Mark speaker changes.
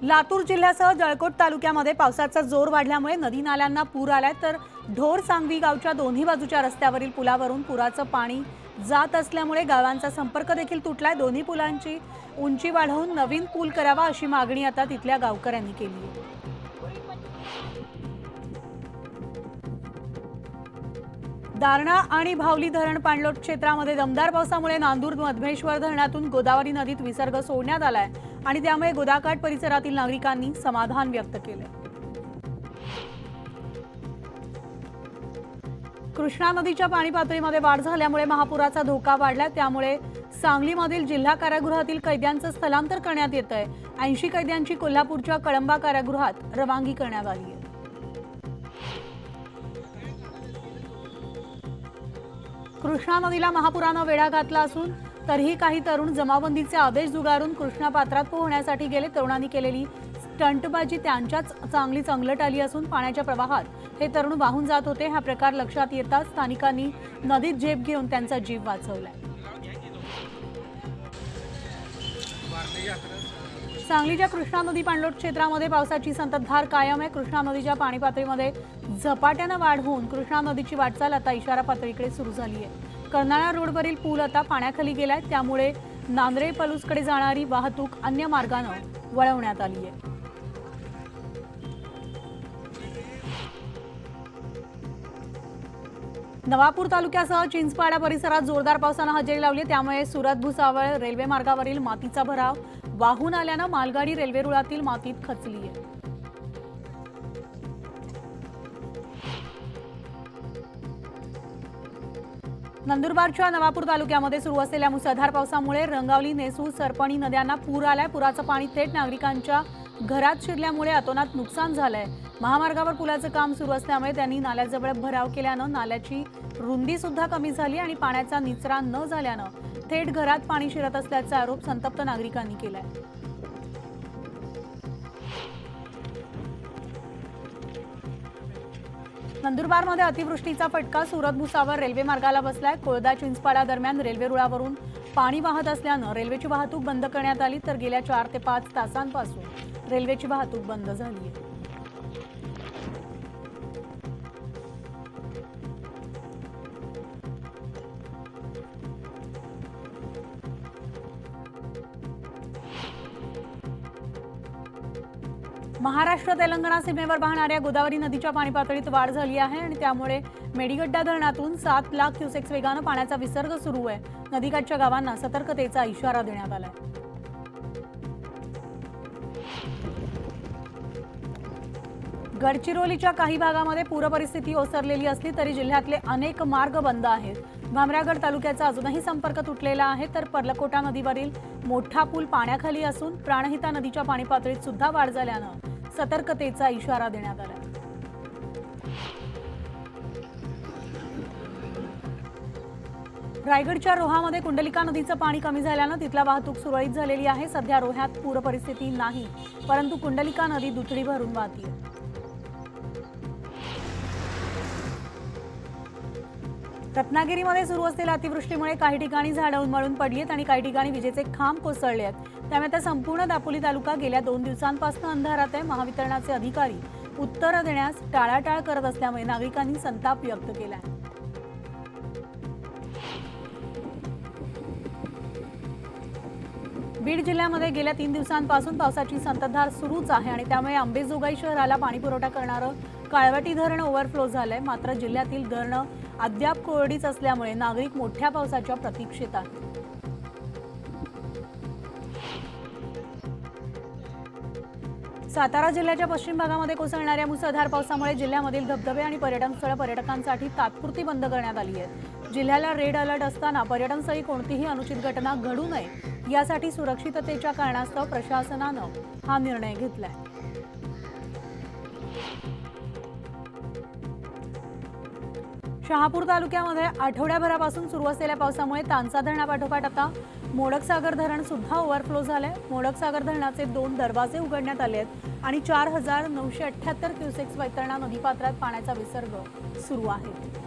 Speaker 1: लातूर जिल्ह्यासह जळकोट तालुक्यामध्ये पावसाचा जोर वाढल्यामुळे नदी नाल्यांना पूर आलाय, तर ढोर सांगवी गावच्या दोन्ही बाजूच्या रस्त्यावरील पुलावरून पुराचं पाणी जात असल्यामुळे गावांचा संपर्क देखील तुटलाय। दोन्ही पुलांची उंची वाढवून नवीन पूल करावा अशी मागणी आता तिथल्या गावकऱ्यांनी केली आहे। दारणा आणि भावली धरण पाणलोट क्षेत्रामध्ये दमदार पावसामुळे नांदूर मधमेश्वर धरणातून गोदावरी नदीत विसर्ग सोडण्यात आलाय आणि त्यामुळे गोदाकाठ परिसरातील नागरिकांनी समाधान व्यक्त केले। कृष्णा नदीच्या पाणी पातळीमध्ये वाढ झाल्यामुळे महापुराचा धोका वाढलाय, त्यामुळे सांगलीमधील जिल्हा कारागृहातील कैद्यांचं स्थलांतर करण्यात येत आहे। 80 कैद्यांची कोल्हापूरच्या कळंबा कारागृहात रवानगी करण्यात आली आहे। कृष्णा नदीला महापुरानं वेढा घातला असून तरीही काही तरुण जमावबंदीचे आदेश झुगारून कृष्णा पात्रात पोहण्यासाठी गेले। तरुणांनी केलेली स्टंटबाजी त्यांच्याच चांगलीच अंगलट आली असून पाण्याच्या प्रवाहात हे तरुण वाहून जात होते। हा प्रकार लक्षात येताच स्थानिकांनी नदीत झेप घेऊन त्यांचा जीव वाचवलाय। सांगलीच्या कृष्णा नदी पाणलोट क्षेत्रामध्ये पावसाची संततधार कायम आहे। कृष्णा नदीच्या पाणी पातळीमध्ये झपाट्याने वाढ होऊन कृष्णा नदीची वाटचाल आता इशारा पातळीकडे सुरू झाली आहे। कर्नाळा रोडवरील पूल आता पाण्याखाली गेलाय, त्यामुळे नांद्रे पलूसकडे जाणारी वाहतूक अन्य मार्गाने वळवण्यात आली आहे। नवापूर तालुक्यासह चिंचपाडा परिसरात जोरदार पावसाने हजेरी लावली, त्यामुळे सुरत भुसावळ रेल्वे मार्गावरील मातीचा भराव वाहून आल्याने मालगाडी रेल्वे रुळातील मातीत खचली आहे। नंदुरबारच्या नवापूर तालुक्यामध्ये सुरू असलेल्या मुसळधार पावसामुळे रंगावली, नेसूर, सरपणी नद्यांना पूर आलाय। पुराचं पाणी थेट नागरिकांच्या घरात शिरल्यामुळे अतोनात नुकसान झालंय। महामार्गावर पुलाचं काम सुरू असल्यामुळे त्यांनी नाल्याजवळ भराव केल्यानं नाल्याची रुंदी सुद्धा कमी झाली आणि पाण्याचा निचरा न झाल्यानं थेट घरात पाणी शिरत असल्याचा आरोप संतप्त नागरिकांनी केलाय। नंदुरबारमध्ये अतिवृष्टीचा फटका सुरत भुसावळ रेल्वे मार्गाला बसलाय। कोळदा चिंचपाडा दरम्यान रेल्वे रुळावरून पाणी वाहत असल्यानं रेल्वेची वाहतूक बंद करण्यात आली, तर गेल्या 4 ते 5 तासांपासून रेल्वेची वाहतूक बंद झाली आहे। महाराष्ट्र तेलंगणा सीमेवर वाहणाऱ्या गोदावरी नदीच्या पाणी पातळीत वाढ झाली आहे आणि त्यामुळे मेडीगड्डा धरणातून 7 लाख क्युसेक्स वेगाने पाण्याचा विसर्ग सुरू आहे। नदीकाठच्या गावांना सतर्कतेचा इशारा देण्यात आलाय। गडचिरोलीच्या काही भागामध्ये पूरपरिस्थिती ओसरलेली असली तरी जिल्ह्यातले अनेक मार्ग बंद आहेत। भामरागड तालुक्याचा अजूनही संपर्क तुटलेला आहे, तर पर्लकोटा नदीवरील मोठा पूल पाण्याखाली असून प्राणहिता नदीच्या पाणी पातळीत सुद्धा वाढ झाल्यानं सतर्कतेचा इशारा देण्यात आला। रायगडच्या रोहामध्ये कुंडलिका नदीचं पाणी कमी झाल्यानं तिथला वाहतूक सुरळीत झालेली आहे। सध्या रोह्यात पूरपरिस्थिती नाही, परंतु कुंडलिका नदी दुथडी भरून वाहते। रत्नागिरीमध्ये सुरू असलेल्या अतिवृष्टीमुळे काही ठिकाणी झाडं उन्मळून पडली आहेत आणि काही ठिकाणी विजेचे खांब कोसळले आहेत। त्यामुळे संपूर्ण दापोली तालुका गेल्या 2 दिवसांपासून अंधारात आहे। महावितरणाचे अधिकारी उत्तर देण्यास टाळाटाळ करत असल्यामुळे नागरिकांनी संताप व्यक्त केला आहे। बीड जिल्ह्यामध्ये गेल्या 3 दिवसांपासून पावसाची संततधार सुरूच आहे आणि त्यामुळे अंबेजोगाई शहराला पाणीपुरवठा करणारं काळवटी धरण ओव्हरफ्लो झालंय। मात्र जिल्ह्यातील धरणं अद्याप कोरडीच असल्यामुळे नागरिक मोठ्या पावसाच्या प्रतीक्षेत आहेत। सातारा जिल्ह्याच्या पश्चिम भागामध्ये कोसळणाऱ्या मुसळधार पावसामुळे जिल्ह्यामधील धबधबे आणि पर्यटनस्थळं पर्यटकांसाठी तात्पुरती बंद करण्यात आली आहेत। जिल्ह्याला रेड अलर्ट असताना पर्यटनस्थळी कोणतीही अनुचित घटना घडू नये यासाठी सुरक्षिततेच्या कारणास्तव प्रशासनानं हा निर्णय घेतलाय। शहापूर तालुक्यामध्ये आठवड्याभरापासून सुरू असलेल्या पावसामुळे तानसा धरणापाठोपाठ आता मोडकसागर धरण सुद्धा ओव्हरफ्लो झालंय। मोडकसागर धरणाचे 2 दरवाजे उघडण्यात आले आहेत आणि 4978 क्युसेक्स वैतरणा नदीपात्रात पाण्याचा विसर्ग सुरू आहे।